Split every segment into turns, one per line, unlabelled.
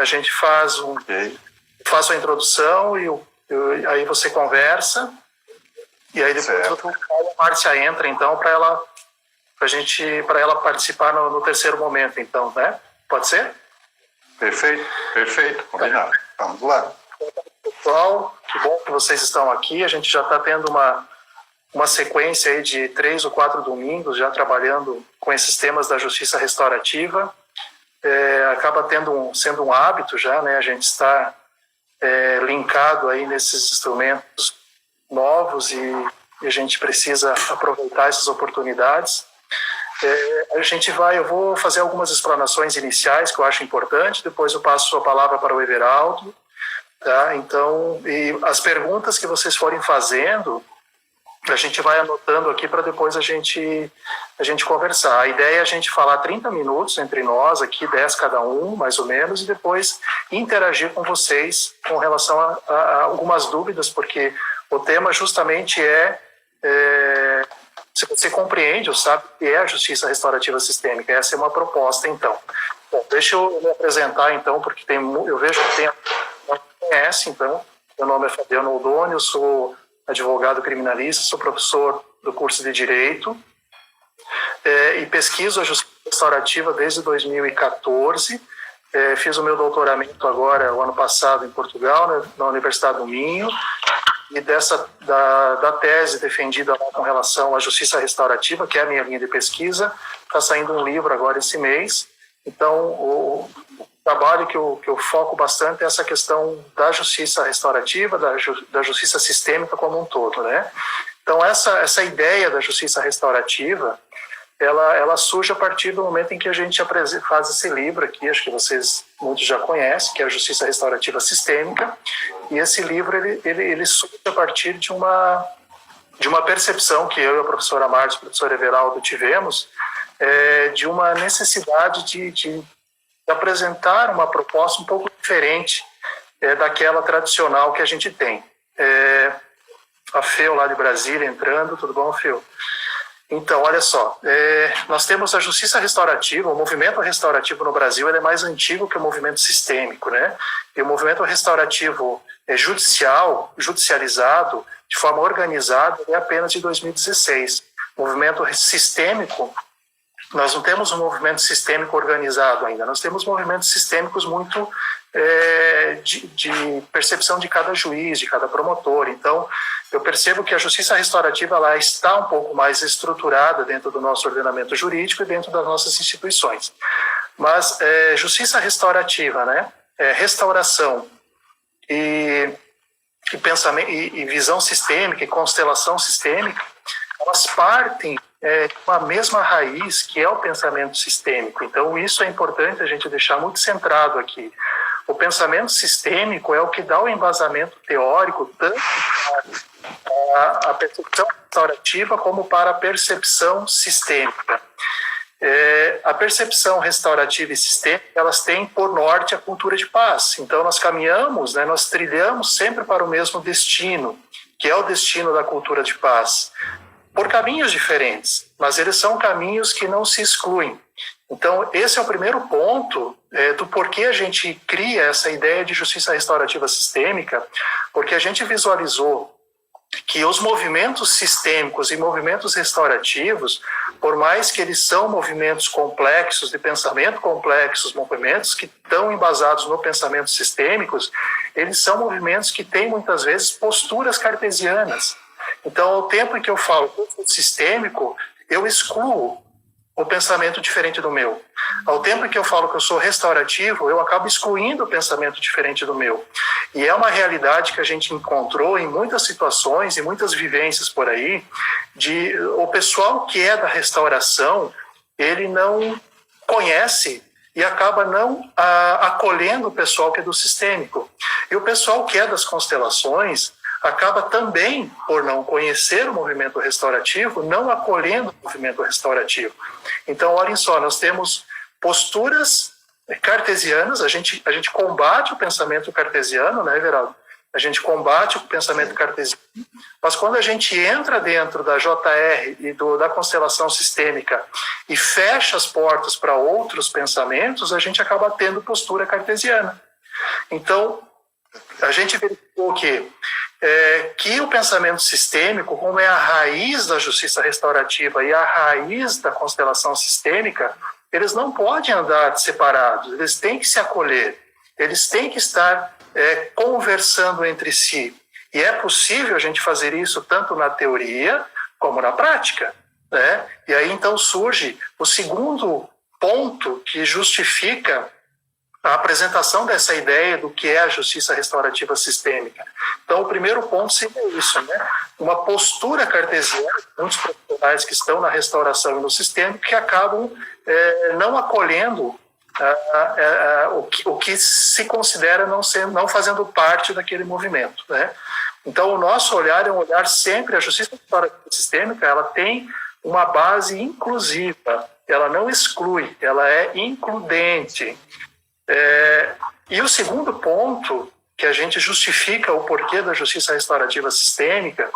a gente faz faço a introdução e aí você conversa, e aí depois a Márcia entra, então, para ela participar no terceiro momento, então, né? Pode ser?
Perfeito, combinado. Vamos lá.
Pessoal, que bom que vocês estão aqui. A gente já está tendo uma sequência aí de 3 ou 4 domingos já trabalhando com esses temas da justiça restaurativa. Acaba sendo um hábito já, né? A gente está linkado aí nesses instrumentos novos e a gente precisa aproveitar essas oportunidades. Eu vou fazer algumas explanações iniciais que eu acho importante, depois eu passo a palavra para o Everaldo, tá? Então, e as perguntas que vocês forem fazendo, a gente vai anotando aqui para depois a gente conversar. A ideia é a gente falar 30 minutos entre nós aqui, 10 cada um, mais ou menos, e depois interagir com vocês com relação a algumas dúvidas, porque o tema justamente se você compreende ou sabe o que é a justiça restaurativa sistêmica. Essa é uma proposta, então. Bom, deixa eu me apresentar, então, porque eu vejo que não conhece, então. Meu nome é Fabiano Oldoni, eu sou advogado criminalista, sou professor do curso de Direito e pesquiso a justiça restaurativa desde 2014. Fiz o meu doutoramento agora, o ano passado, em Portugal, né, na Universidade do Minho, e da tese defendida lá com relação à justiça restaurativa, que é a minha linha de pesquisa, está saindo um livro agora esse mês. Então, o trabalho que eu foco bastante é essa questão da justiça restaurativa, da justiça sistêmica como um todo, né? Então, essa ideia da justiça restaurativa, ela surge a partir do momento em que a gente faz esse livro aqui, acho que vocês muitos já conhecem, que é a Justiça Restaurativa Sistêmica, e esse livro ele surge a partir de uma percepção que eu e a professora Márcia e o professor Everaldo tivemos, de uma necessidade de apresentar uma proposta um pouco diferente daquela tradicional que a gente tem. A Feu lá de Brasília entrando, tudo bom, Feu? Então, olha só, nós temos a justiça restaurativa, o movimento restaurativo no Brasil ele é mais antigo que o movimento sistêmico, né? E o movimento restaurativo judicializado, de forma organizada, é apenas de 2016. O movimento sistêmico, nós não temos um movimento sistêmico organizado ainda, nós temos movimentos sistêmicos muito de percepção de cada juiz, de cada promotor. Então, eu percebo que a justiça restaurativa ela está um pouco mais estruturada dentro do nosso ordenamento jurídico e dentro das nossas instituições. Mas justiça restaurativa, né? Restauração e pensamento e visão sistêmica e constelação sistêmica, elas partem de uma mesma raiz que é o pensamento sistêmico. Então, isso é importante a gente deixar muito centrado aqui. O pensamento sistêmico é o que dá o embasamento teórico tanto para a percepção restaurativa como para a percepção sistêmica. A percepção restaurativa e sistêmica, elas têm por norte a cultura de paz. Então, nós caminhamos, né, nós trilhamos sempre para o mesmo destino, que é o destino da cultura de paz, por caminhos diferentes, mas eles são caminhos que não se excluem. Então, esse é o primeiro ponto do porquê a gente cria essa ideia de justiça restaurativa sistêmica, porque a gente visualizou que os movimentos sistêmicos e movimentos restaurativos, por mais que eles são movimentos complexos, de pensamento complexos, movimentos que estão embasados no pensamento sistêmicos, eles são movimentos que têm muitas vezes posturas cartesianas. Então, ao tempo em que eu falo sistêmico, eu excluo o pensamento diferente do meu. Ao tempo em que eu falo que eu sou restaurativo, eu acabo excluindo o pensamento diferente do meu. E é uma realidade que a gente encontrou em muitas situações e muitas vivências por aí, de o pessoal que é da restauração, ele não conhece e acaba não acolhendo o pessoal que é do sistêmico. E o pessoal que é das constelações acaba também, por não conhecer o movimento restaurativo, não acolhendo o movimento restaurativo. Então, olhem só, nós temos posturas cartesianas, a gente combate o pensamento cartesiano, né, Everaldo? A gente combate o pensamento cartesiano, mas quando a gente entra dentro da JR e da constelação sistêmica e fecha as portas para outros pensamentos, a gente acaba tendo postura cartesiana. Então, a gente verificou que o pensamento sistêmico, como é a raiz da justiça restaurativa e a raiz da constelação sistêmica, eles não podem andar separados, eles têm que se acolher, eles têm que estar conversando entre si. E é possível a gente fazer isso tanto na teoria como na prática, né? E aí então surge o segundo ponto que justifica a apresentação dessa ideia do que é a justiça restaurativa sistêmica. Então, o primeiro ponto seria isso, né? Uma postura cartesiana, muitos profissionais que estão na restauração e no sistêmico que acabam não acolhendo o que se considera não fazendo parte daquele movimento, né? Então, o nosso olhar é um olhar sempre, a justiça restaurativa sistêmica, ela tem uma base inclusiva, ela não exclui, ela é includente. E o segundo ponto que a gente justifica o porquê da justiça restaurativa sistêmica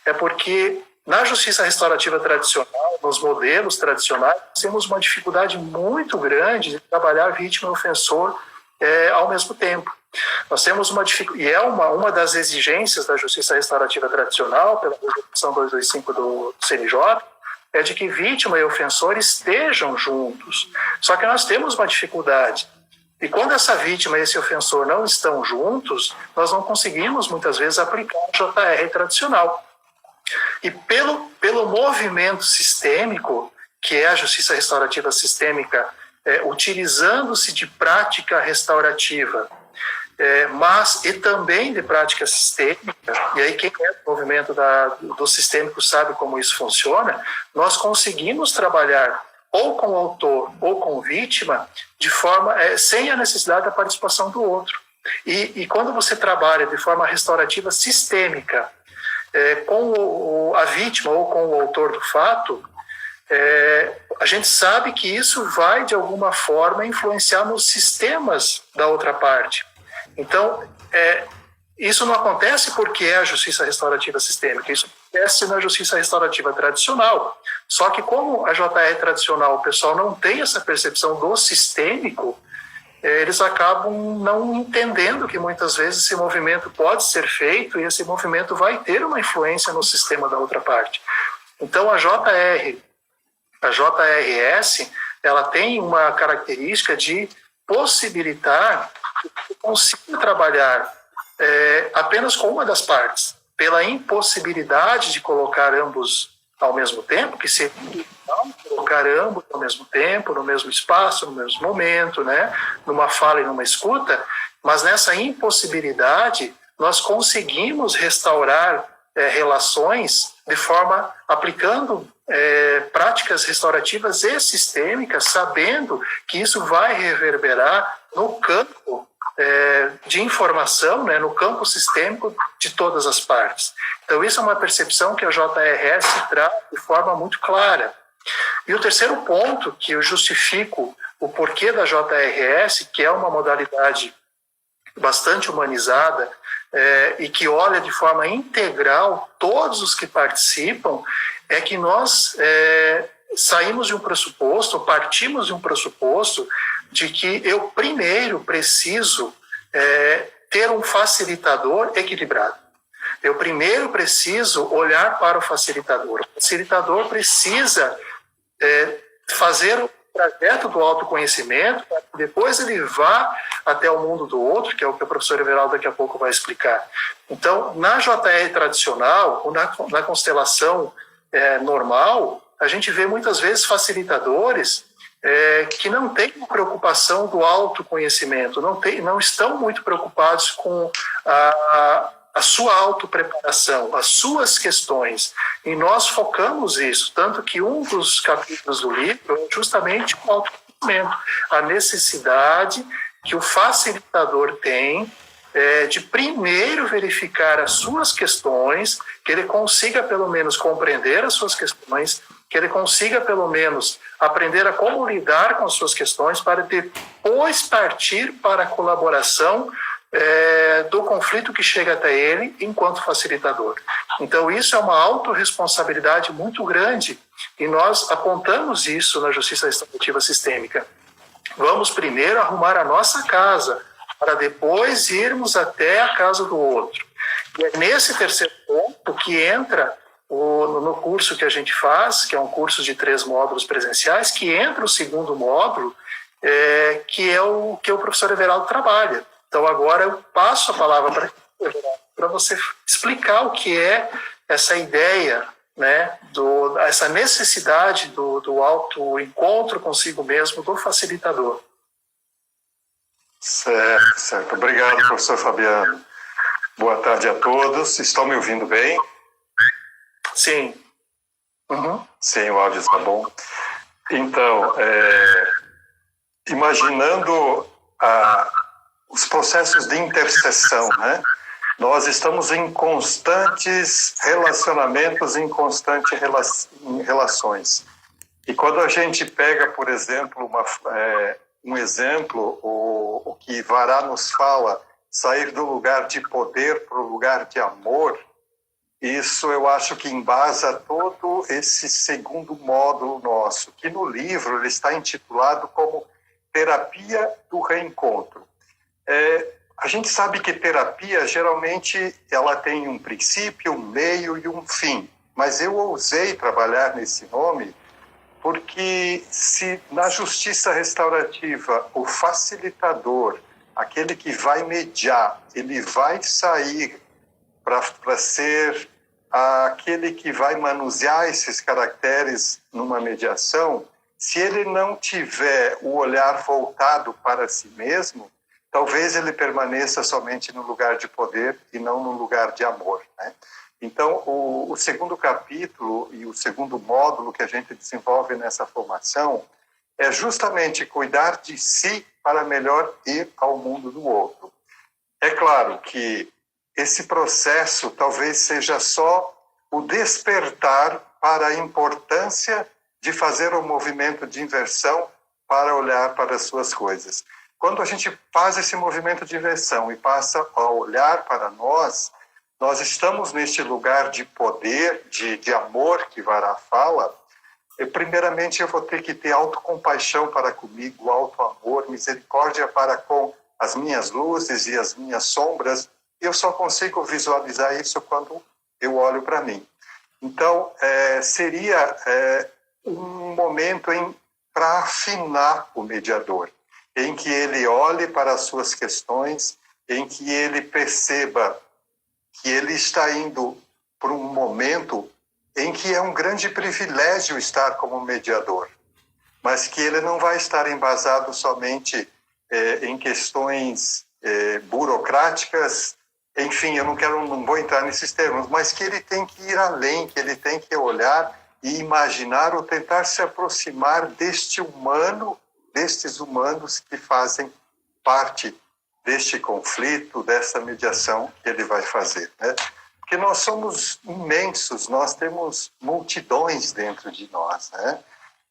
é porque na justiça restaurativa tradicional, nos modelos tradicionais, temos uma dificuldade muito grande de trabalhar vítima e ofensor ao mesmo tempo. Nós temos uma dificuldade, e é uma das exigências da justiça restaurativa tradicional, pela resolução 225 do CNJ, é de que vítima e ofensor estejam juntos. Só que nós temos uma dificuldade. E quando essa vítima e esse ofensor não estão juntos, nós não conseguimos, muitas vezes, aplicar o JR tradicional. E pelo movimento sistêmico, que é a justiça restaurativa sistêmica, utilizando-se de prática restaurativa, mas e também de prática sistêmica, e aí quem é do movimento do sistêmico sabe como isso funciona, nós conseguimos trabalhar ou com o autor ou com vítima, de forma sem a necessidade da participação do outro. E quando você trabalha de forma restaurativa sistêmica com a vítima ou com o autor do fato, a gente sabe que isso vai, de alguma forma, influenciar nos sistemas da outra parte. Então, isso não acontece porque é a justiça restaurativa sistêmica, isso acontece na justiça restaurativa tradicional. Só que como a JR tradicional, o pessoal não tem essa percepção do sistêmico, eles acabam não entendendo que muitas vezes esse movimento pode ser feito e esse movimento vai ter uma influência no sistema da outra parte. Então a JRS, ela tem uma característica de possibilitar que consiga trabalhar apenas com uma das partes, pela impossibilidade de colocar ambos ao mesmo tempo, que seria colocar ambos ao mesmo tempo, no mesmo espaço, no mesmo momento, né? Numa fala e numa escuta, mas nessa impossibilidade nós conseguimos restaurar relações de forma aplicando práticas restaurativas e sistêmicas, sabendo que isso vai reverberar no campo de informação, né, no campo sistêmico de todas as partes. Então isso é uma percepção que a JRS traz de forma muito clara. E o terceiro ponto que eu justifico o porquê da JRS, que é uma modalidade bastante humanizada e que olha de forma integral todos os que participam, é que nós saímos de um pressuposto, partimos de um pressuposto de que eu primeiro preciso ter um facilitador equilibrado. Eu primeiro preciso olhar para o facilitador. O facilitador precisa fazer o trajeto do autoconhecimento, para que depois ele vá até o mundo do outro, que é o que o professor Everaldo daqui a pouco vai explicar. Então, na JR tradicional, ou na constelação normal, a gente vê muitas vezes facilitadores que não têm preocupação do autoconhecimento, não estão muito preocupados com a sua autopreparação, as suas questões. E nós focamos isso, tanto que um dos capítulos do livro é justamente o autoconhecimento, a necessidade que o facilitador tem de primeiro verificar as suas questões, que ele consiga pelo menos compreender as suas questões, que ele consiga pelo menos aprender a como lidar com as suas questões, para depois partir para a colaboração do conflito que chega até ele enquanto facilitador. Então isso é uma autorresponsabilidade muito grande e nós apontamos isso na justiça restaurativa sistêmica. Vamos primeiro arrumar a nossa casa, para depois irmos até a casa do outro. E é nesse terceiro ponto que entra no curso que a gente faz, que é um curso de 3 módulos presenciais, que entra o segundo módulo, que é o que o professor Everaldo trabalha. Então agora eu passo a palavra para você explicar o que é essa ideia, né, essa necessidade do autoencontro consigo mesmo do facilitador.
Certo, certo. Obrigado, professor Fabiano. Boa tarde a todos. Estão me ouvindo bem?
Sim. Uhum.
Sim, o áudio está bom. Então, imaginando os processos de interseção, né? Nós estamos em constantes relacionamentos, em constantes relações. E quando a gente pega, por exemplo, um exemplo, o que Vará nos fala, sair do lugar de poder para o lugar de amor, isso eu acho que embasa todo esse segundo módulo nosso, que no livro ele está intitulado como Terapia do Reencontro. A gente sabe que terapia, geralmente, ela tem um princípio, um meio e um fim. Mas eu ousei trabalhar nesse nome porque se na justiça restaurativa o facilitador, aquele que vai mediar, ele vai sair para ser aquele que vai manusear esses caracteres numa mediação, se ele não tiver o olhar voltado para si mesmo, talvez ele permaneça somente no lugar de poder e não no lugar de amor, né? Então, o segundo capítulo e o segundo módulo que a gente desenvolve nessa formação é justamente cuidar de si para melhor ir ao mundo do outro. É claro que esse processo talvez seja só o despertar para a importância de fazer um movimento de inversão para olhar para as suas coisas. Quando a gente faz esse movimento de inversão e passa a olhar para nós estamos neste lugar de poder, de amor que Vará fala. Primeiramente, eu vou ter que ter autocompaixão para comigo, auto-amor, misericórdia para com as minhas luzes e as minhas sombras. Eu só consigo visualizar isso quando eu olho para mim. Então, seria um momento para afinar o mediador, em que ele olhe para as suas questões, em que ele perceba que ele está indo para um momento em que é um grande privilégio estar como mediador, mas que ele não vai estar embasado somente em questões burocráticas, enfim, eu não vou entrar nesses termos, mas que ele tem que ir além, que ele tem que olhar e imaginar ou tentar se aproximar destes humanos que fazem parte deste conflito, dessa mediação que ele vai fazer, né? Porque nós somos imensos, nós temos multidões dentro de nós, né?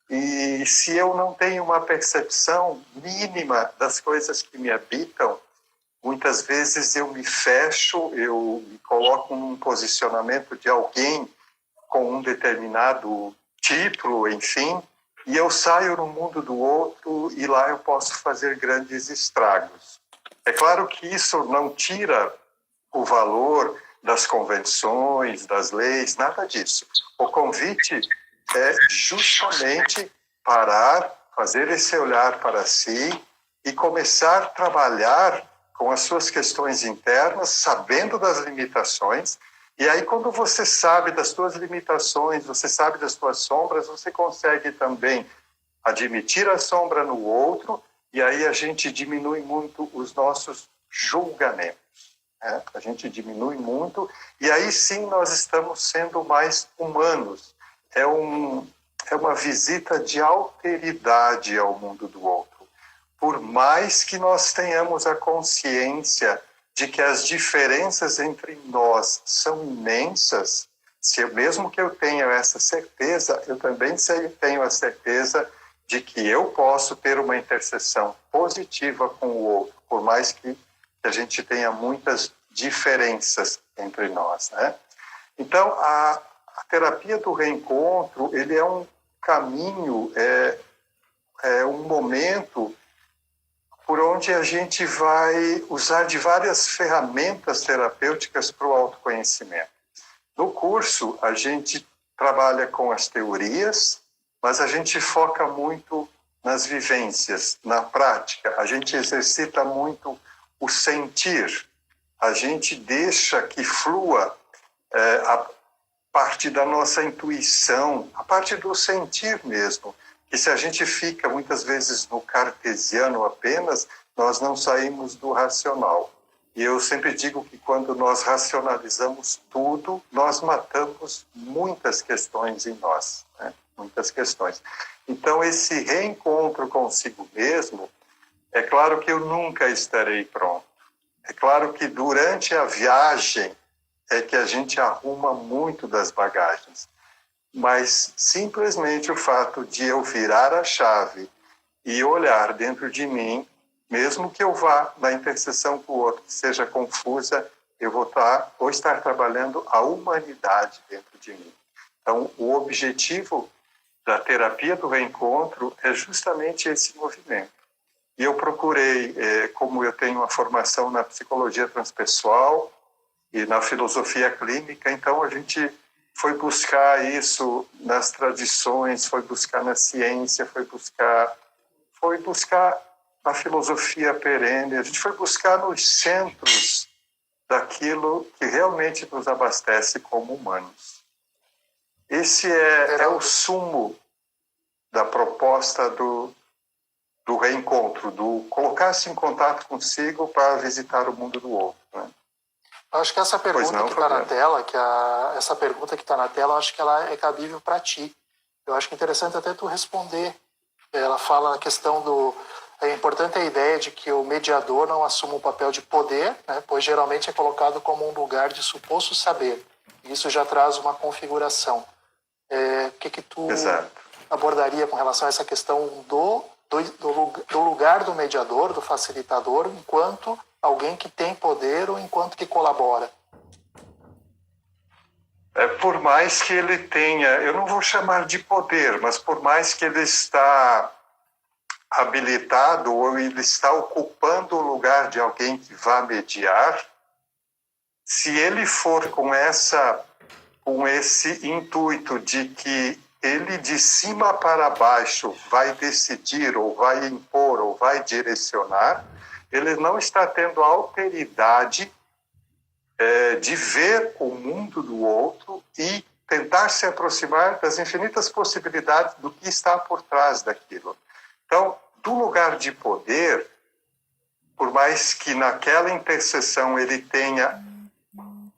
E se eu não tenho uma percepção mínima das coisas que me habitam, muitas vezes eu me fecho, eu me coloco num posicionamento de alguém com um determinado título, enfim, e eu saio no mundo do outro e lá eu posso fazer grandes estragos. É claro que isso não tira o valor das convenções, das leis, nada disso. O convite é justamente parar, fazer esse olhar para si e começar a trabalhar com as suas questões internas, sabendo das limitações. E aí, quando você sabe das suas limitações, você sabe das suas sombras, você consegue também admitir a sombra no outro. E aí a gente diminui muito os nossos julgamentos, né? A gente diminui muito e aí sim nós estamos sendo mais humanos. É uma visita de alteridade ao mundo do outro. Por mais que nós tenhamos a consciência de que as diferenças entre nós são imensas, mesmo que eu tenha essa certeza, eu também tenho a certeza de que eu posso ter uma interseção positiva com o outro, por mais que a gente tenha muitas diferenças entre nós, né? Então, a terapia do reencontro, ele é um caminho, é um momento por onde a gente vai usar de várias ferramentas terapêuticas para o autoconhecimento. No curso, a gente trabalha com as teorias, mas a gente foca muito nas vivências, na prática. A gente exercita muito o sentir. A gente deixa que flua a parte da nossa intuição, a parte do sentir mesmo. E se a gente fica muitas vezes no cartesiano apenas, nós não saímos do racional. E eu sempre digo que quando nós racionalizamos tudo, nós matamos muitas questões em nós, né? Muitas questões. Então, esse reencontro consigo mesmo, é claro que eu nunca estarei pronto. É claro que durante a viagem é que a gente arruma muito das bagagens. Mas simplesmente o fato de eu virar a chave e olhar dentro de mim, mesmo que eu vá na interseção com o outro, que seja confusa, eu vou estar trabalhando a humanidade dentro de mim. Então, o objetivo da terapia do reencontro é justamente esse movimento. E eu procurei, como eu tenho uma formação na psicologia transpessoal e na filosofia clínica, então a gente foi buscar isso nas tradições, foi buscar na ciência, foi buscar na filosofia perene, a gente foi buscar nos centros daquilo que realmente nos abastece como humanos. Esse é o sumo da proposta do reencontro, do colocar-se em contato consigo para visitar o mundo do outro, né?
Eu acho que essa pergunta que está na tela, essa pergunta que está na tela, eu acho que ela é cabível para ti. Eu acho que é interessante até tu responder. Ela fala a questão é importante a ideia de que o mediador não assuma um papel de poder, né, pois geralmente é colocado como um lugar de suposto saber. Isso já traz uma configuração. O que tu abordaria com relação a essa questão do lugar do mediador, do facilitador, enquanto alguém que tem poder ou enquanto que colabora?
Por mais que ele tenha, eu não vou chamar de poder, mas por mais que ele está habilitado ou ele está ocupando o lugar de alguém que vá mediar, se ele for com esse intuito de que ele de cima para baixo vai decidir ou vai impor ou vai direcionar, ele não está tendo a alteridade de ver o mundo do outro e tentar se aproximar das infinitas possibilidades do que está por trás daquilo. Então, do lugar de poder, por mais que naquela interseção ele tenha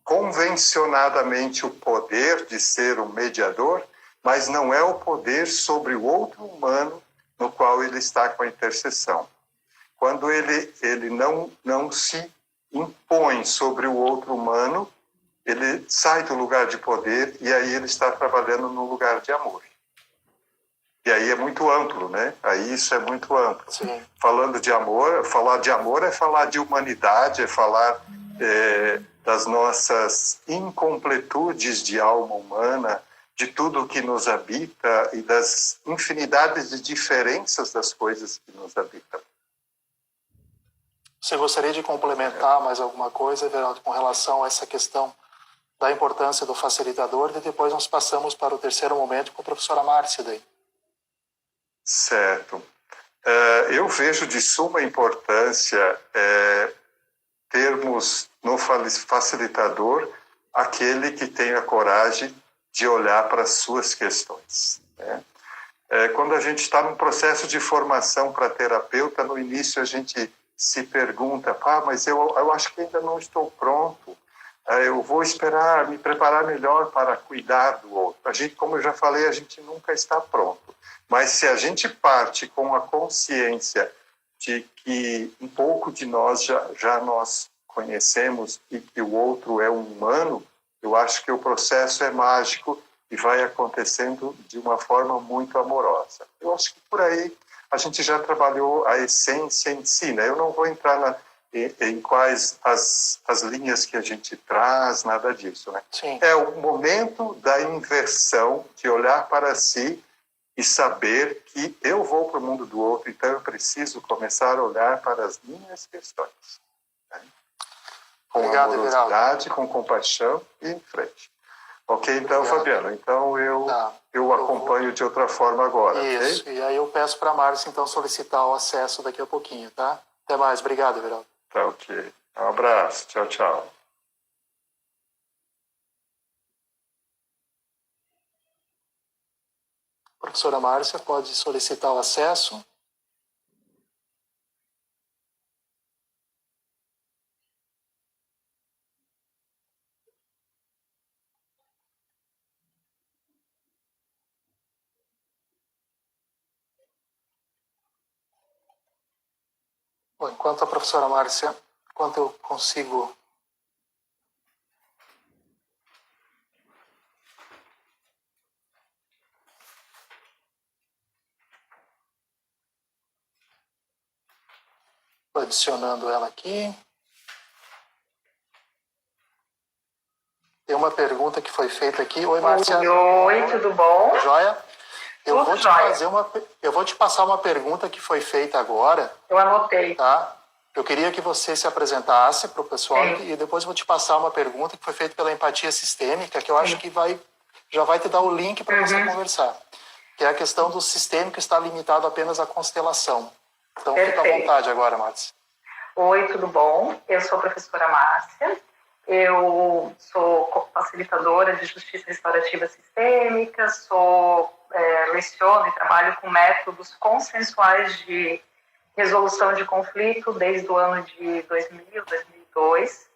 convencionadamente o poder de ser um mediador, mas não é o poder sobre o outro humano no qual ele está com a interseção. Quando ele não se impõe sobre o outro humano, ele sai do lugar de poder e aí ele está trabalhando no lugar de amor. E aí é muito amplo, né? Aí isso é muito amplo.
Sim.
Falando de amor, falar de amor é falar de humanidade, é falar das nossas incompletudes de alma humana, de tudo que nos habita e das infinidades de diferenças das coisas que nos habitam.
Você gostaria de complementar mais alguma coisa, Everaldo, com relação a essa questão da importância do facilitador, e depois nós passamos para o terceiro momento com a professora Márcia daí.
Certo. Eu vejo de suma importância termos no facilitador aquele que tem a coragem de olhar para as suas questões, né? Quando a gente está num processo de formação para terapeuta, no início a gente se pergunta, mas eu acho que ainda não estou pronto, eu vou esperar, me preparar melhor para cuidar do outro. A gente, como eu já falei, a gente nunca está pronto. Mas se a gente parte com a consciência de que um pouco de nós já nós conhecemos e que o outro é um humano, eu acho que o processo é mágico e vai acontecendo de uma forma muito amorosa. Eu acho que por aí a gente já trabalhou a essência em si, né? Eu não vou entrar em quais as linhas que a gente traz, nada disso, né?
Sim.
É o momento da inversão, de olhar para si e saber que eu vou para o mundo do outro, então eu preciso começar a olhar para as minhas questões. Né? Com
Obrigado,
amorosidade, com compaixão e em frente. Ok, então, obrigado. Fabiano, então eu acompanho de outra forma agora.
Isso, okay? E aí eu peço para a Márcia, então, solicitar o acesso daqui a pouquinho, tá? Até mais, obrigado, Everaldo.
Tá, ok. Um abraço, tchau, tchau.
Professora Márcia, pode solicitar o acesso. Bom, enquanto a professora Márcia, enquanto eu consigo adicionando ela aqui. Tem uma pergunta que foi feita aqui. Oi, Márcia.
Oi, tudo bom?
Joia? Eu vou te passar uma pergunta que foi feita agora.
Eu anotei.
Tá? Eu queria que você se apresentasse para o pessoal. Sim. E depois eu vou te passar uma pergunta que foi feita pela empatia sistêmica, que eu acho que já vai te dar o link para você conversar. Que é a questão do sistêmico estar limitado apenas à constelação. Então, fica à vontade agora, Márcia.
Oi, tudo bom? Eu sou a professora Márcia. Eu sou facilitadora de justiça restaurativa sistêmica, leciono e trabalho com métodos consensuais de resolução de conflito desde o ano de 2000, 2002.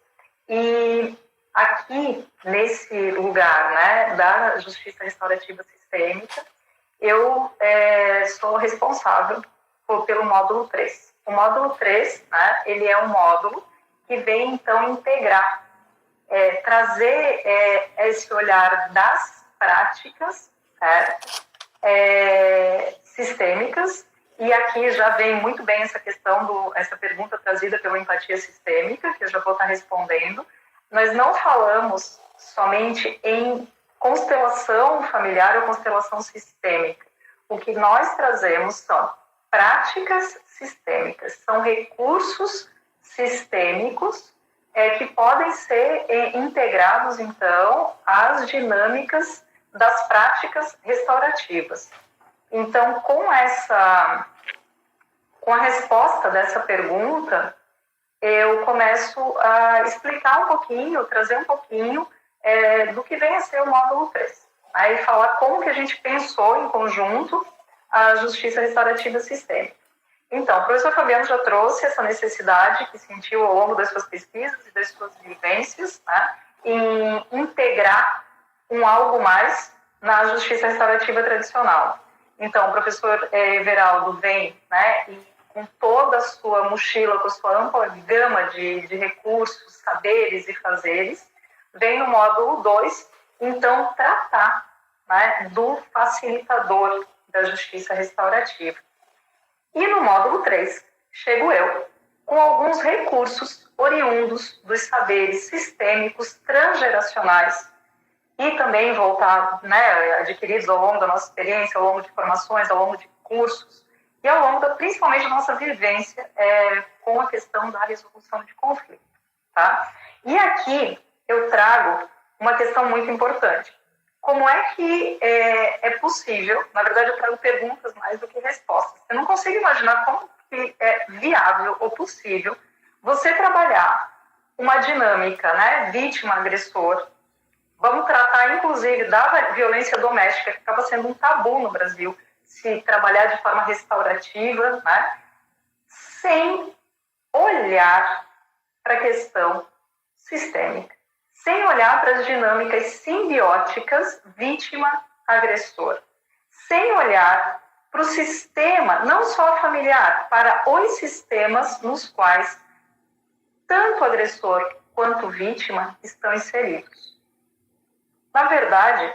E aqui, nesse lugar, né, da justiça restaurativa sistêmica, eu sou responsável pelo módulo 3. O módulo 3, né, ele é um módulo que vem, então, integrar, trazer esse olhar das práticas sistêmicas, e aqui já vem muito bem essa questão, essa pergunta trazida pela empatia sistêmica, que eu já vou estar respondendo. Nós não falamos somente em constelação familiar ou constelação sistêmica. O que nós trazemos são práticas sistêmicas, são recursos sistêmicos que podem ser integrados, então, às dinâmicas das práticas restaurativas. Então, com a resposta dessa pergunta, eu começo a explicar um pouquinho, trazer um pouquinho do que vem a ser o módulo 3. Aí falar como que a gente pensou em conjunto a justiça restaurativa sistêmica. Então, o professor Fabiano já trouxe essa necessidade que sentiu ao longo das suas pesquisas e das suas vivências, né, em integrar um algo mais na justiça restaurativa tradicional. Então, o professor Everaldo vem, né, e com toda a sua mochila, com a sua ampla gama de recursos, saberes e fazeres, vem no módulo 2, então, tratar, né, do facilitador da justiça restaurativa. E no módulo 3, chego eu, com alguns recursos oriundos dos saberes sistêmicos transgeracionais e também voltados, né, adquiridos ao longo da nossa experiência, ao longo de formações, ao longo de cursos e ao longo, principalmente, da nossa vivência com a questão da resolução de conflito. Tá? E aqui eu trago uma questão muito importante. Como é que é possível, na verdade eu trago perguntas mais do que respostas. Eu não consigo imaginar como que é viável ou possível você trabalhar uma dinâmica, né, vítima-agressor. Vamos tratar, inclusive, da violência doméstica, que acaba sendo um tabu no Brasil, se trabalhar de forma restaurativa, né, sem olhar para a questão sistêmica, sem olhar para as dinâmicas simbióticas vítima-agressor, sem olhar para o sistema, não só familiar, para os sistemas nos quais tanto o agressor quanto vítima estão inseridos. Na verdade,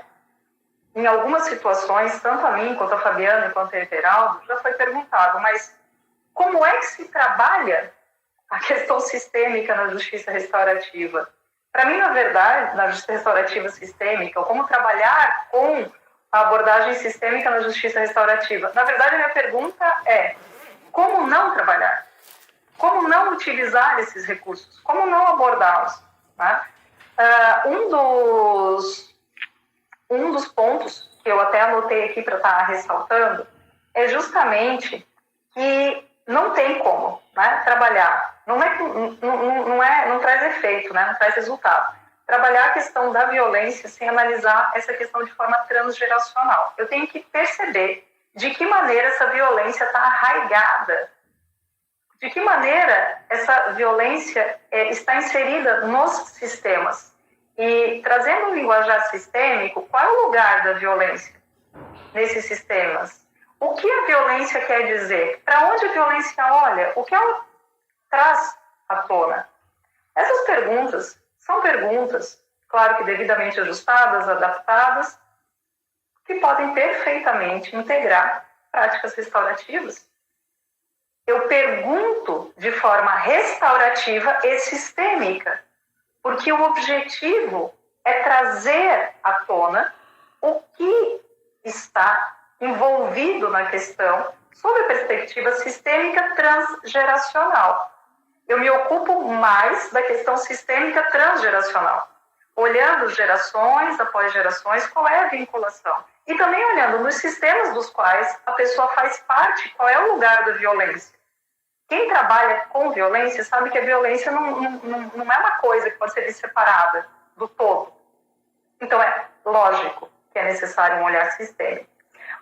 em algumas situações, tanto a mim, quanto a Fabiana, quanto a Everaldo, já foi perguntado, mas como é que se trabalha a questão sistêmica na justiça restaurativa? Para mim, na verdade, na justiça restaurativa sistêmica, ou como trabalhar com a abordagem sistêmica na justiça restaurativa? Na verdade, a minha pergunta é: como não trabalhar? Como não utilizar esses recursos? Como não abordá-los? Né? Um dos pontos que eu até anotei aqui para estar ressaltando é justamente que não tem como, né, trabalhar. Não traz efeito, né, não traz resultado. Trabalhar a questão da violência sem analisar essa questão de forma transgeracional. Eu tenho que perceber de que maneira essa violência está arraigada, de que maneira essa violência está inserida nos sistemas. E trazendo um linguajar sistêmico, qual é o lugar da violência nesses sistemas? O que a violência quer dizer? Para onde a violência olha? O que ela traz à tona? Essas perguntas são perguntas, claro que devidamente ajustadas, adaptadas, que podem perfeitamente integrar práticas restaurativas. Eu pergunto de forma restaurativa e sistêmica, porque o objetivo é trazer à tona o que está envolvido na questão sob a perspectiva sistêmica transgeracional. Eu me ocupo mais da questão sistêmica transgeracional, olhando gerações após gerações, qual é a vinculação. E também olhando nos sistemas dos quais a pessoa faz parte, qual é o lugar da violência. Quem trabalha com violência sabe que a violência não é uma coisa que pode ser separada do todo. Então é lógico que é necessário um olhar sistêmico.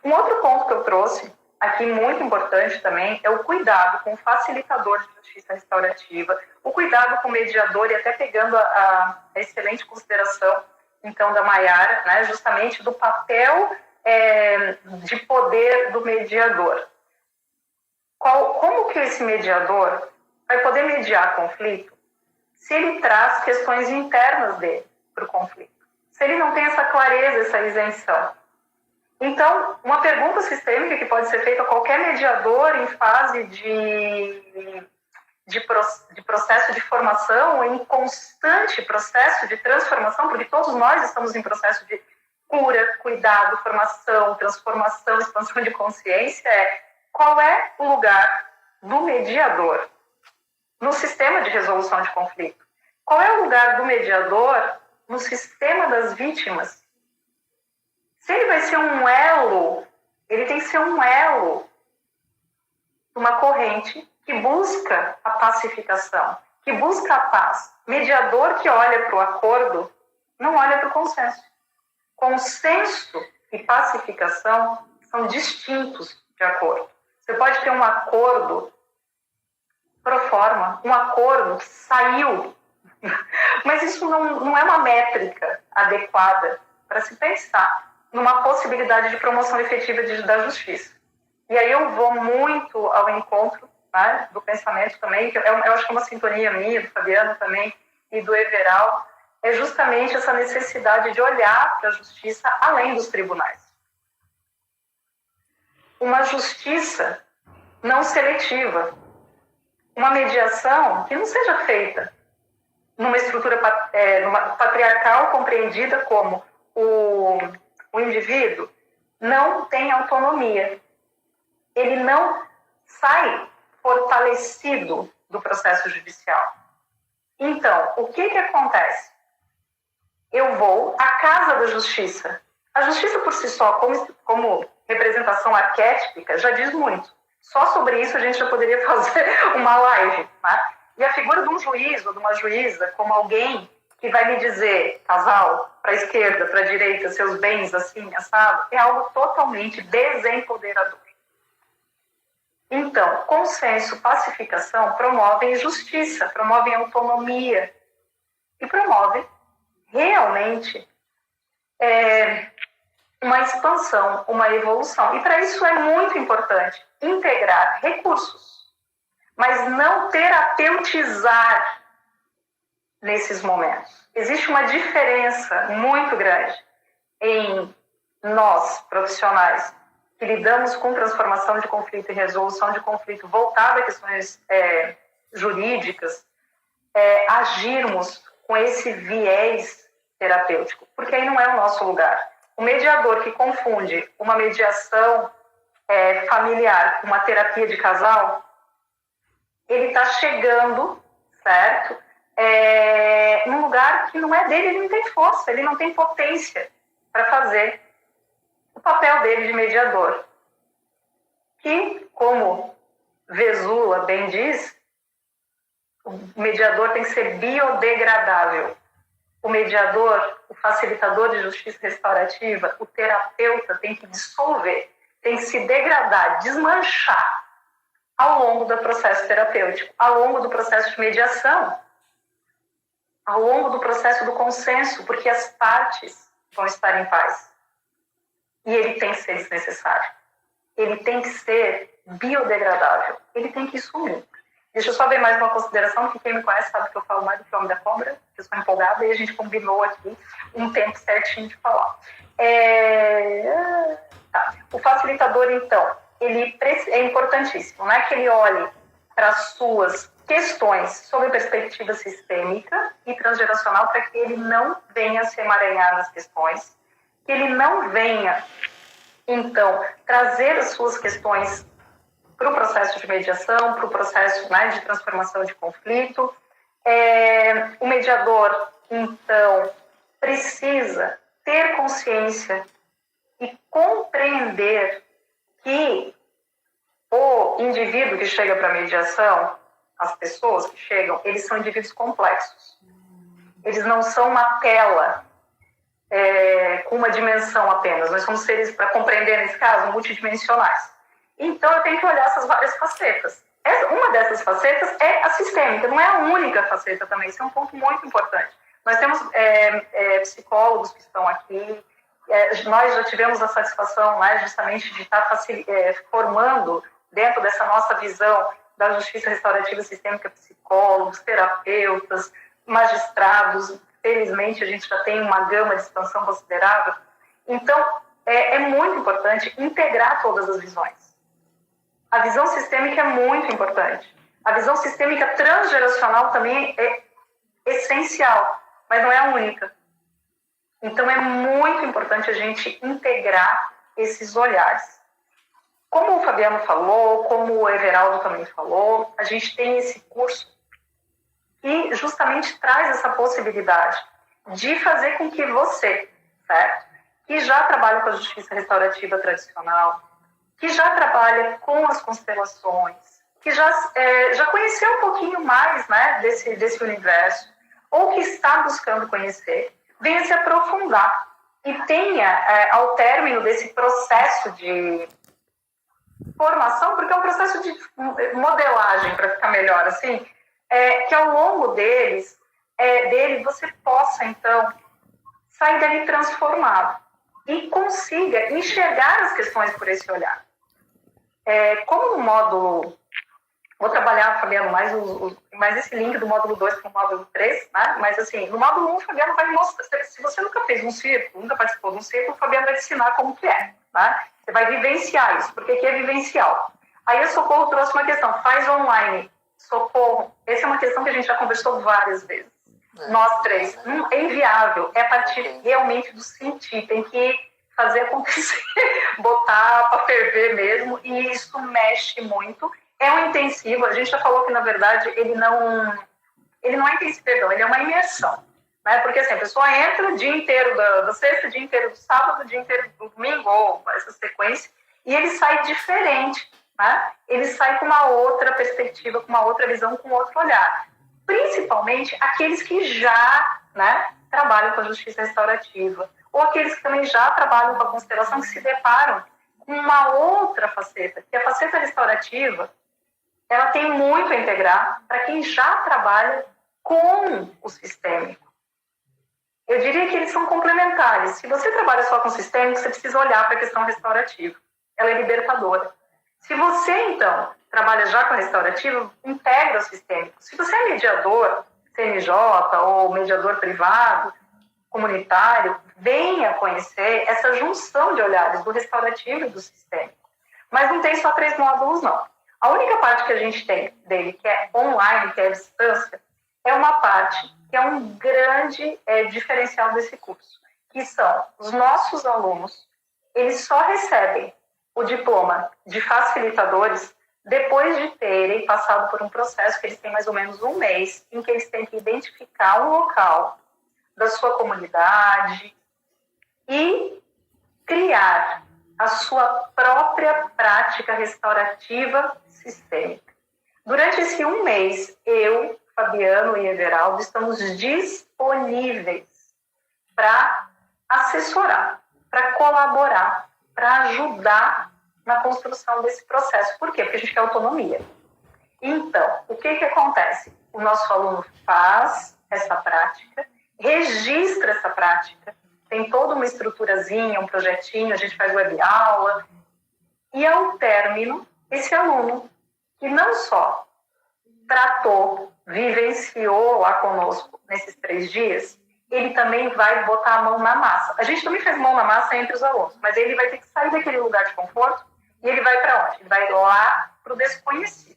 Um outro ponto que eu trouxe aqui, muito importante também, é o cuidado com o facilitador de justiça restaurativa, o cuidado com o mediador, e até pegando a excelente consideração, então, da Maiara, né, justamente do papel de poder do mediador. Como que esse mediador vai poder mediar conflito se ele traz questões internas dele para o conflito? Se ele não tem essa clareza, essa isenção? Então, uma pergunta sistêmica que pode ser feita a qualquer mediador em fase de processo de formação, em constante processo de transformação, porque todos nós estamos em processo de cura, cuidado, formação, transformação, expansão de consciência, qual é o lugar do mediador no sistema de resolução de conflito? Qual é o lugar do mediador no sistema das vítimas? Se ele vai ser um elo, ele tem que ser um elo, uma corrente que busca a pacificação, que busca a paz. Mediador que olha para o acordo, não olha para o consenso. Consenso e pacificação são distintos de acordo. Você pode ter um acordo pro forma, um acordo que saiu, mas isso não é uma métrica adequada para se pensar numa possibilidade de promoção efetiva da justiça. E aí eu vou muito ao encontro, né, do pensamento também, que eu acho que é uma sintonia minha, do Fabiano também, e do Everal, é justamente essa necessidade de olhar para a justiça além dos tribunais. Uma justiça não seletiva, uma mediação que não seja feita numa estrutura numa patriarcal compreendida como o indivíduo não tem autonomia. Ele não sai fortalecido do processo judicial. Então, o que acontece? Eu vou à casa da justiça. A justiça por si só, como representação arquétipica, já diz muito. Só sobre isso a gente já poderia fazer uma live. Tá? E a figura de um juiz ou de uma juíza como alguém que vai me dizer, casal, para a esquerda, para a direita, seus bens assim, assado, é algo totalmente desempoderador. Então, consenso, pacificação promovem justiça, promovem autonomia e promovem realmente uma expansão, uma evolução. E para isso é muito importante integrar recursos, mas não terapeutizar nesses momentos. Existe uma diferença muito grande em nós, profissionais, que lidamos com transformação de conflito e resolução de conflito voltada a questões jurídicas, agirmos com esse viés terapêutico, porque aí não é o nosso lugar. O mediador que confunde uma mediação familiar com uma terapia de casal, ele está chegando, certo? Num lugar que não é dele, ele não tem força, ele não tem potência para fazer o papel dele de mediador. Que, como Vesula bem diz, o mediador tem que ser biodegradável. O mediador, o facilitador de justiça restaurativa, o terapeuta tem que dissolver, tem que se degradar, desmanchar ao longo do processo terapêutico, ao longo do processo de mediação, ao longo do processo do consenso, porque as partes vão estar em paz. E ele tem que ser desnecessário. Ele tem que ser biodegradável. Ele tem que sumir. Deixa eu só ver mais uma consideração, que quem me conhece sabe que eu falo mais do que o Homem da Cobra, que eu sou empolgada, e a gente combinou aqui um tempo certinho de falar. O facilitador, então, ele é importantíssimo, não é que ele olhe para as suas questões sob a perspectiva sistêmica e transgeracional, para que ele não venha se emaranhar nas questões, que ele não venha, então, trazer as suas questões para o processo de mediação, para o processo, né, de transformação de conflito. O mediador, então, precisa ter consciência e compreender que o indivíduo que chega para a mediação, as pessoas que chegam, eles são indivíduos complexos. Eles não são uma tela com uma dimensão apenas. Nós somos seres, para compreender nesse caso, multidimensionais. Então, eu tenho que olhar essas várias facetas. Uma dessas facetas é a sistêmica, não é a única faceta também. Isso é um ponto muito importante. Nós temos psicólogos que estão aqui, nós já tivemos a satisfação, né, justamente de estar formando, dentro dessa nossa visão da justiça restaurativa sistêmica, psicólogos, terapeutas, magistrados. Felizmente, a gente já tem uma gama de expansão considerável. Então, é muito importante integrar todas as visões. A visão sistêmica é muito importante. A visão sistêmica transgeracional também é essencial, mas não é a única. Então, é muito importante a gente integrar esses olhares. Como o Fabiano falou, como o Everaldo também falou, a gente tem esse curso que justamente traz essa possibilidade de fazer com que você, certo, que já trabalha com a justiça restaurativa tradicional, que já trabalha com as constelações, que já conheceu um pouquinho mais, né, desse universo, ou que está buscando conhecer, venha se aprofundar e tenha, ao término desse processo de formação, porque é um processo de modelagem, para ficar melhor assim, que ao longo dele você possa, então, sair dali transformado e consiga enxergar as questões por esse olhar. Como no módulo, vou trabalhar, Fabiano, mais esse link do módulo 2 para o módulo 3, né? Mas assim, no módulo 1, o Fabiano vai mostrar, se você nunca fez um círculo, nunca participou de um círculo, o Fabiano vai te ensinar como que é, né? Você vai vivenciar isso, porque aqui é vivencial. Aí a Socorro trouxe uma questão, faz online. Socorro, essa é uma questão que a gente já conversou várias vezes. Nós três, é inviável, é a partir realmente do sentir, tem que fazer acontecer, botar para ferver mesmo, e isso mexe muito. É um intensivo, a gente já falou que, na verdade, ele não é intensivo, perdão, ele é uma imersão. Né? Porque assim, a pessoa entra o dia inteiro da sexta, o dia inteiro do sábado, o dia inteiro do domingo, ou essa sequência, e ele sai diferente. Né? Ele sai com uma outra perspectiva, com uma outra visão, com outro olhar. Principalmente aqueles que já, né, trabalham com a justiça restaurativa, ou aqueles que também já trabalham com a constelação, que se deparam com uma outra faceta, que a faceta restaurativa, ela tem muito a integrar para quem já trabalha com o sistêmico. Eu diria que eles são complementares. Se você trabalha só com o sistêmico, você precisa olhar para a questão restaurativa. Ela é libertadora. Se você, então, trabalha já com a restaurativa, integra o sistêmico. Se você é mediador, CNJ ou mediador privado, comunitário, venha conhecer essa junção de olhares do restaurativo e do sistêmico. Mas não tem só 3 módulos, não. A única parte que a gente tem dele, que é online, que é a distância, é uma parte que é um grande diferencial desse curso, que são os nossos alunos, eles só recebem o diploma de facilitadores depois de terem passado por um processo que eles têm mais ou menos um mês, em que eles têm que identificar um local da sua comunidade e criar a sua própria prática restaurativa sistêmica. Durante esse um mês, eu, Fabiano e Everaldo estamos disponíveis para assessorar, para colaborar, para ajudar na construção desse processo. Por quê? Porque a gente quer autonomia. Então, o que acontece? O nosso aluno faz essa prática, registra essa prática, tem toda uma estruturazinha, um projetinho, a gente faz web aula, e ao término, esse aluno, que não só tratou, vivenciou lá conosco nesses 3 dias, ele também vai botar a mão na massa. A gente também faz mão na massa entre os alunos, mas ele vai ter que sair daquele lugar de conforto e ele vai para onde? Ele vai lá para o desconhecido.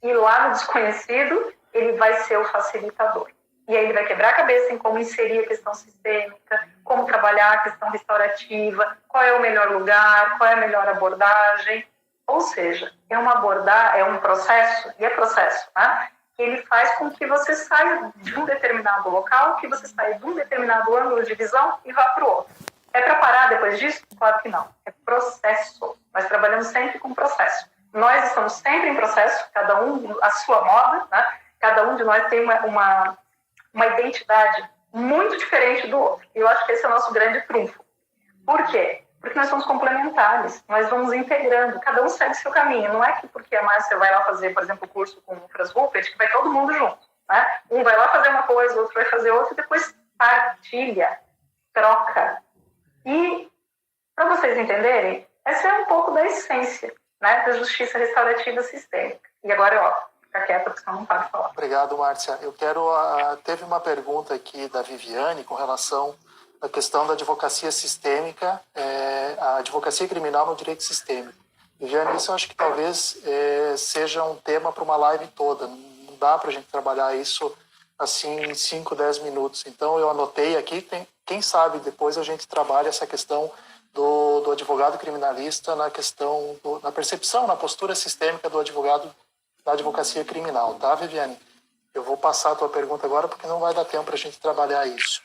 E lá no desconhecido, ele vai ser o facilitador. E aí ele vai quebrar a cabeça em como inserir a questão sistêmica, como trabalhar a questão restaurativa, qual é o melhor lugar, qual é a melhor abordagem. Ou seja, é um processo, e é processo, né? Que ele faz com que você saia de um determinado local, que você saia de um determinado ângulo de visão e vá para o outro. É para parar depois disso? Claro que não. É processo. Nós trabalhamos sempre com processo. Nós estamos sempre em processo, cada um a sua moda, né? Cada um de nós tem uma identidade muito diferente do outro. E eu acho que esse é o nosso grande trunfo. Por quê? Porque nós somos complementares, nós vamos integrando, cada um segue seu caminho. Não é que porque a Márcia vai lá fazer, por exemplo, o curso com o Franz Ruppert, que vai todo mundo junto. Né? Um vai lá fazer uma coisa, o outro vai fazer outra, e depois partilha, troca. E, para vocês entenderem, essa é um pouco da essência, né, da justiça restaurativa sistêmica. E agora, ó, fica quieta, porque senão não para de falar.
Obrigado, Márcia. Eu quero... teve uma pergunta aqui da Viviane com relação à questão da advocacia sistêmica, a advocacia criminal no direito sistêmico. Viviane, isso eu acho que talvez seja um tema para uma live toda. Não dá para a gente trabalhar isso assim em 5, 10 minutos. Então eu anotei aqui, quem sabe depois a gente trabalha essa questão do advogado criminalista na percepção, na postura sistêmica do advogado da advocacia criminal, tá, Viviane? Eu vou passar a tua pergunta agora porque não vai dar tempo para a gente trabalhar isso.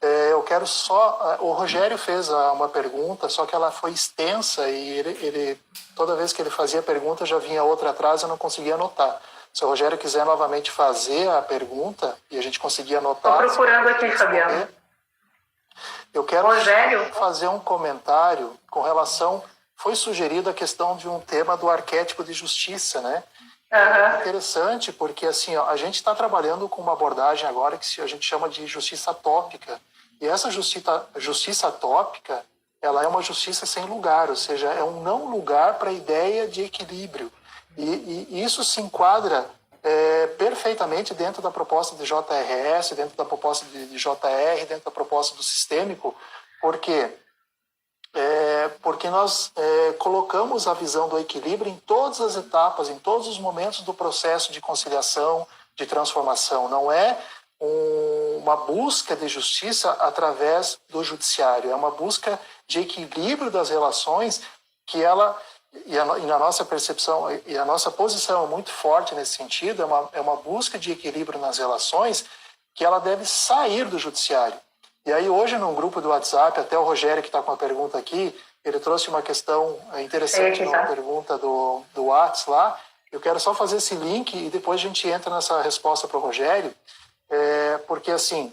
Eu quero só... O Rogério fez uma pergunta, só que ela foi extensa e ele toda vez que ele fazia a pergunta já vinha outra atrás e eu não conseguia anotar. Se o Rogério quiser novamente fazer a pergunta e a gente conseguir anotar...
Estou procurando aqui, Fabiano.
Eu quero
Rogério,
fazer um comentário com relação... Foi sugerida a questão de um tema do arquétipo de justiça, né? É interessante porque assim, ó, a gente está trabalhando com uma abordagem agora que a gente chama de justiça tópica. E essa justiça tópica, ela é uma justiça sem lugar, ou seja, é um não lugar para a ideia de equilíbrio. E isso se enquadra perfeitamente dentro da proposta de JRS, dentro da proposta de JR, dentro da proposta do sistêmico, porque nós colocamos a visão do equilíbrio em todas as etapas, em todos os momentos do processo de conciliação, de transformação. Não é uma busca de justiça através do judiciário, é uma busca de equilíbrio das relações que ela, e na nossa percepção, e a nossa posição é muito forte nesse sentido, é uma busca de equilíbrio nas relações que ela deve sair do judiciário. E aí hoje, num grupo do WhatsApp, até o Rogério, que está com uma pergunta aqui, ele trouxe uma questão interessante numa pergunta do WhatsApp lá. Eu quero só fazer esse link e depois a gente entra nessa resposta para o Rogério, porque assim,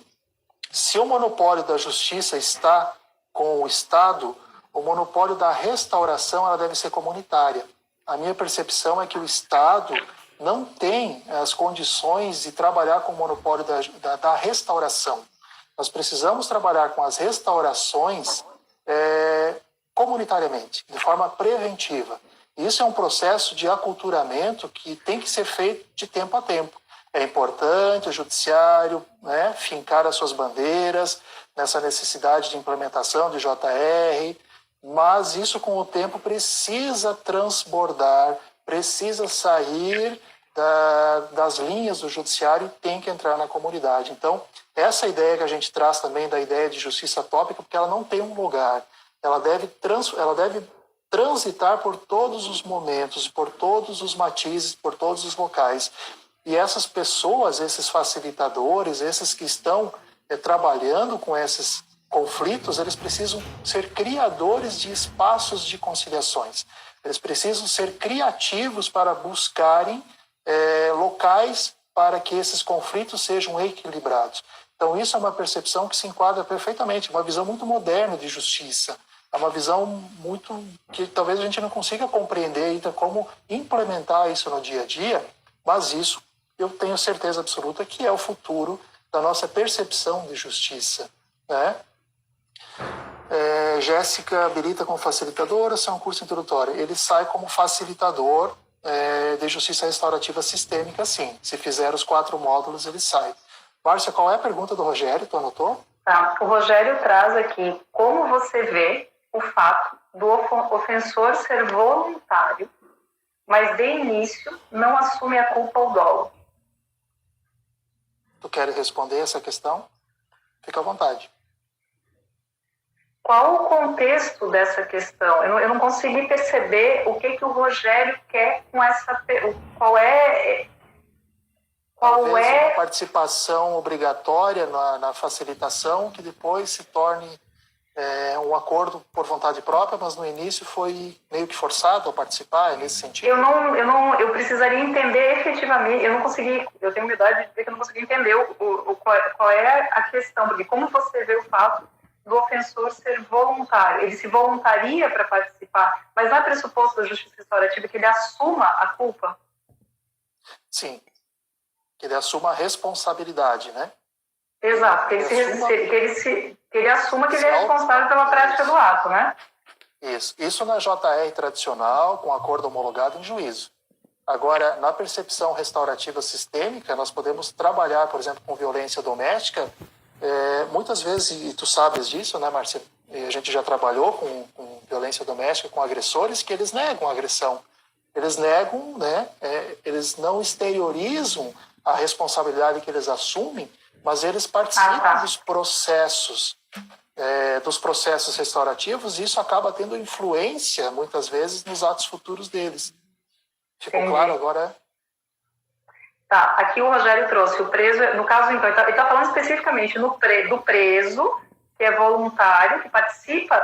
se o monopólio da justiça está com o Estado, o monopólio da restauração ela deve ser comunitária. A minha percepção é que o Estado não tem as condições de trabalhar com o monopólio da restauração. Nós precisamos trabalhar com as restaurações comunitariamente, de forma preventiva. Isso é um processo de aculturamento que tem que ser feito de tempo a tempo. É importante o judiciário fincar as suas bandeiras nessa necessidade de implementação de JR, mas isso com o tempo precisa transbordar, precisa sair das linhas do judiciário tem que entrar na comunidade. Então, essa ideia que a gente traz também da ideia de justiça tópica, porque ela não tem um lugar, ela deve transitar por todos os momentos, por todos os matizes, por todos os locais. E essas pessoas, esses facilitadores, esses que estão trabalhando com esses conflitos, eles precisam ser criadores de espaços de conciliações. Eles precisam ser criativos para buscarem locais para que esses conflitos sejam equilibrados. Então, isso é uma percepção que se enquadra perfeitamente, uma visão muito moderna de justiça. É uma visão muito que talvez a gente não consiga compreender ainda como implementar isso no dia a dia, mas isso eu tenho certeza absoluta que é o futuro da nossa percepção de justiça, né? Jéssica habilita como facilitadora, isso é um curso introdutório. Ele sai como facilitador de justiça restaurativa sistêmica, sim. Se fizer os 4 módulos, ele sai. Márcia, qual é a pergunta do Rogério? Tu anotou?
Tá. O Rogério traz aqui como você vê o fato do ofensor ser voluntário, mas de início não assume a culpa ou dolo.
Tu queres responder essa questão? Fica à vontade.
Qual o contexto dessa questão? Eu não consegui perceber o que o Rogério quer com essa... Qual é
uma participação obrigatória na facilitação que depois se torne um acordo por vontade própria, mas no início foi meio que forçado a participar, é nesse sentido?
Eu precisaria entender efetivamente, eu tenho humildade de dizer que eu não consegui entender qual é a questão, porque como você vê o fato do ofensor ser voluntário, ele se voluntaria para participar, mas não é pressuposto da justiça restaurativa que ele assuma a culpa?
Sim, que ele assuma a responsabilidade, né?
Exato, que ele assuma que ele é responsável pela prática do ato, né?
Isso na JR tradicional, com acordo homologado em juízo. Agora, na percepção restaurativa sistêmica, nós podemos trabalhar, por exemplo, com violência doméstica, muitas vezes, e tu sabes disso, né, Márcia? A gente já trabalhou com violência doméstica, com agressores, que eles negam a agressão. Eles negam, né? Eles não exteriorizam a responsabilidade que eles assumem, mas eles participam dos processos restaurativos, e isso acaba tendo influência, muitas vezes, nos atos futuros deles. Ficou claro agora?
Tá, aqui o Rogério trouxe o preso, no caso, então, ele está falando especificamente do preso, que é voluntário, que participa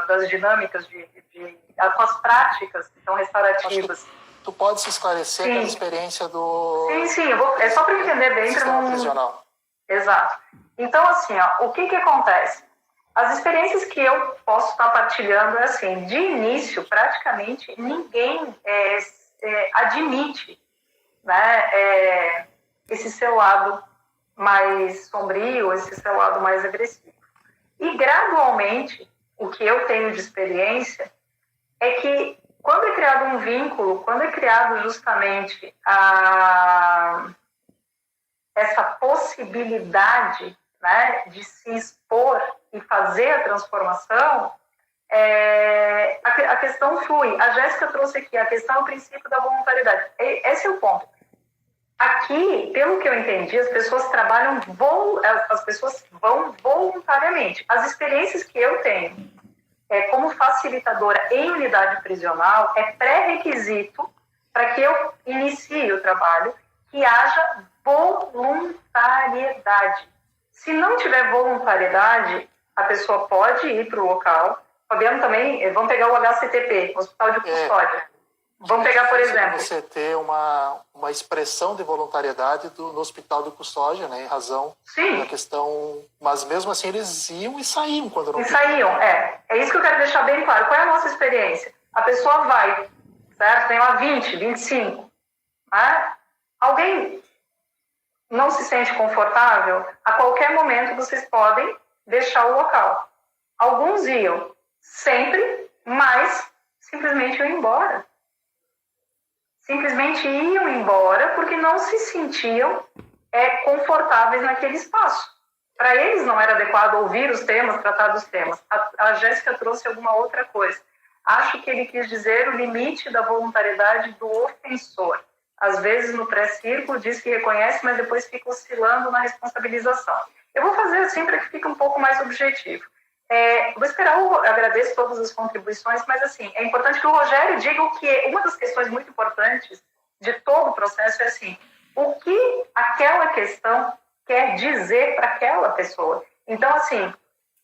das dinâmicas com as práticas então, restaurativas.
Tu pode se esclarecer pela experiência do...
Sim, é só para entender bem.
Sistema prisional.
Exato. Então, assim, o que acontece? As experiências que eu posso estar partilhando é assim, de início, praticamente, ninguém admite, né, esse seu lado mais sombrio, esse seu lado mais agressivo. E, gradualmente, o que eu tenho de experiência é que, quando é criado um vínculo, quando é criado justamente essa possibilidade, né, de se expor e fazer a transformação, a questão flui. A Jéssica trouxe aqui a questão, o princípio da voluntariedade. Esse é o ponto. Aqui, pelo que eu entendi, as pessoas vão voluntariamente. As experiências que eu tenho como facilitadora em unidade prisional é pré-requisito para que eu inicie o trabalho que haja voluntariedade. Se não tiver voluntariedade, a pessoa pode ir para o local. Fabiano também, vamos pegar o HCTP, Hospital de Custódia. Vamos pegar, por exemplo...
Você ter uma expressão de voluntariedade no Hospital de Custódia, né, em razão da questão... Mas mesmo assim eles iam e saíam quando não...
É isso que eu quero deixar bem claro. Qual é a nossa experiência? A pessoa vai, certo? Tem lá 20, 25. Né? Alguém não se sente confortável? A qualquer momento vocês podem deixar o local. Alguns iam sempre, mas simplesmente iam embora. Simplesmente iam embora porque não se sentiam confortáveis naquele espaço. Para eles não era adequado ouvir os temas, tratar dos temas. A Jéssica trouxe alguma outra coisa. Acho que ele quis dizer o limite da voluntariedade do ofensor. às vezes no pré-círculo diz que reconhece, mas depois fica oscilando na responsabilização. Eu vou fazer assim para que fique um pouco mais objetivo. Vou esperar, agradeço todas as contribuições, mas assim, é importante que o Rogério diga o que é. Uma das questões muito importantes de todo o processo é assim, o que aquela questão quer dizer para aquela pessoa. Então, assim,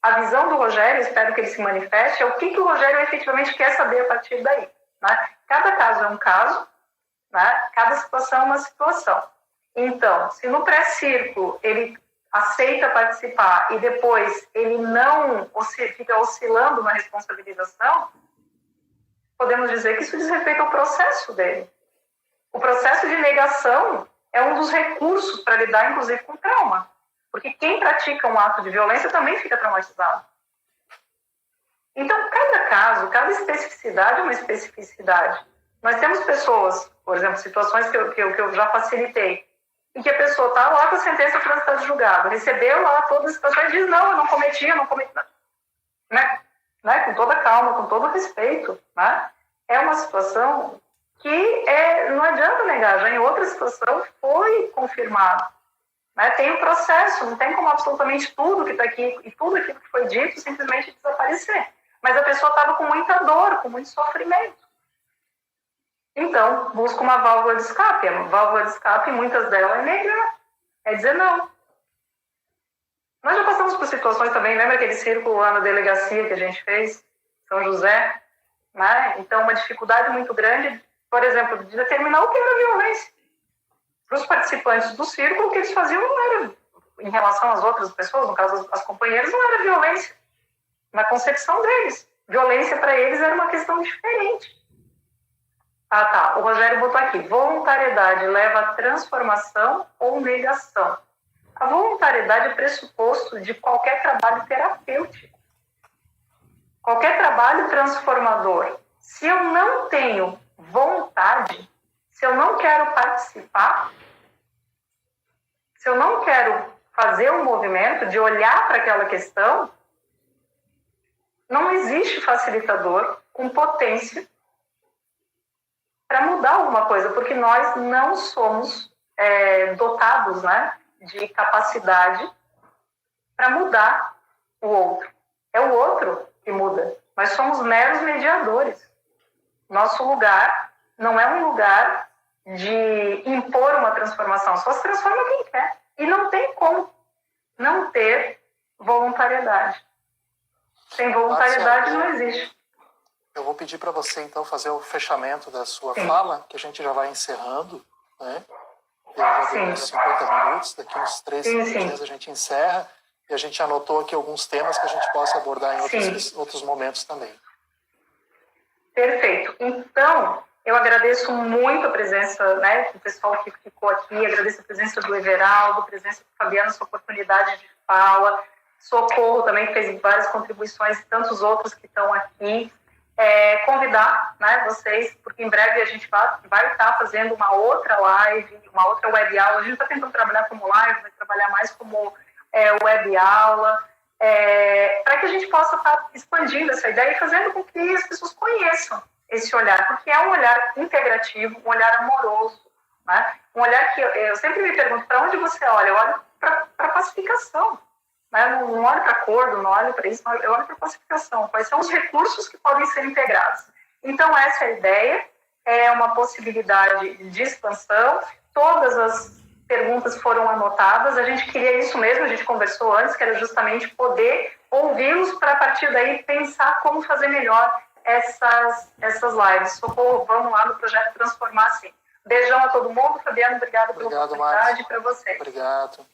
a visão do Rogério, espero que ele se manifeste, é o que o Rogério efetivamente quer saber a partir daí. Né? Cada caso é um caso, né? Cada situação é uma situação. Então, se no pré-círculo ele aceita participar e depois ele não fica oscilando na responsabilização, podemos dizer que isso diz respeito ao processo dele. O processo de negação é um dos recursos para lidar, inclusive, com trauma. Porque quem pratica um ato de violência também fica traumatizado. Então, cada caso, cada especificidade é uma especificidade. Nós temos pessoas, por exemplo, situações que eu já facilitei, em que a pessoa está lá com a sentença transitada de julgado, recebeu lá todas as situações e diz, não, eu não cometi. Né? Com toda calma, com todo respeito. Né? É uma situação que não adianta negar, já em outra situação foi confirmado. Né? Tem um processo, não tem como absolutamente tudo que está aqui e tudo aquilo que foi dito simplesmente desaparecer. Mas a pessoa estava com muita dor, com muito sofrimento. Então, busca uma válvula de escape. A válvula de escape, muitas delas, é negar. É dizer não. Nós já passamos por situações também, lembra aquele círculo lá na delegacia que a gente fez? São José? Né? Então, uma dificuldade muito grande, por exemplo, de determinar o que era violência. Para os participantes do círculo, o que eles faziam não era, em relação às outras pessoas, no caso as companheiras, não era violência. Na concepção deles. Violência para eles era uma questão diferente. Ah, tá. O Rogério botou aqui. Voluntariedade leva a transformação ou negação? A voluntariedade é pressuposto de qualquer trabalho terapêutico. Qualquer trabalho transformador. Se eu não tenho vontade, se eu não quero participar, se eu não quero fazer um movimento de olhar para aquela questão, não existe facilitador com potência para mudar alguma coisa, porque nós não somos dotados, né, de capacidade para mudar o outro. É o outro que muda. Nós somos meros mediadores. Nosso lugar não é um lugar de impor uma transformação, só se transforma quem quer. E não tem como não ter voluntariedade. Sem voluntariedade não existe.
Eu vou pedir para você, então, fazer o fechamento da sua fala, que a gente já vai encerrando, né? Já deu uns 50 minutos, daqui uns 3 dias a gente encerra, e a gente anotou aqui alguns temas que a gente possa abordar em outros momentos também.
Perfeito. Então, eu agradeço muito a presença, né, do pessoal que ficou aqui, agradeço a presença do Everaldo, a presença do Fabiano, sua oportunidade de fala, Socorro também, que fez várias contribuições, e tantos outros que estão aqui. Convidar, né, vocês, porque em breve a gente vai estar fazendo uma outra live, uma outra web aula. A gente está tentando trabalhar como live, vai trabalhar mais como web aula, para que a gente possa estar expandindo essa ideia e fazendo com que as pessoas conheçam esse olhar, porque é um olhar integrativo, um olhar amoroso, né? Um olhar que eu sempre me pergunto, para onde você olha? Eu olho para a pacificação. Não olho para acordo, não olho para isso, eu olho para a pacificação. Quais são os recursos que podem ser integrados? Então, essa é a ideia, é uma possibilidade de expansão. Todas as perguntas foram anotadas, a gente queria isso mesmo, a gente conversou antes, que era justamente poder ouvi-los para, a partir daí, pensar como fazer melhor essas lives. Socorro, vamos lá no projeto Transformar Sim. Beijão a todo mundo, Fabiano, obrigado pela oportunidade, para você.
Obrigado.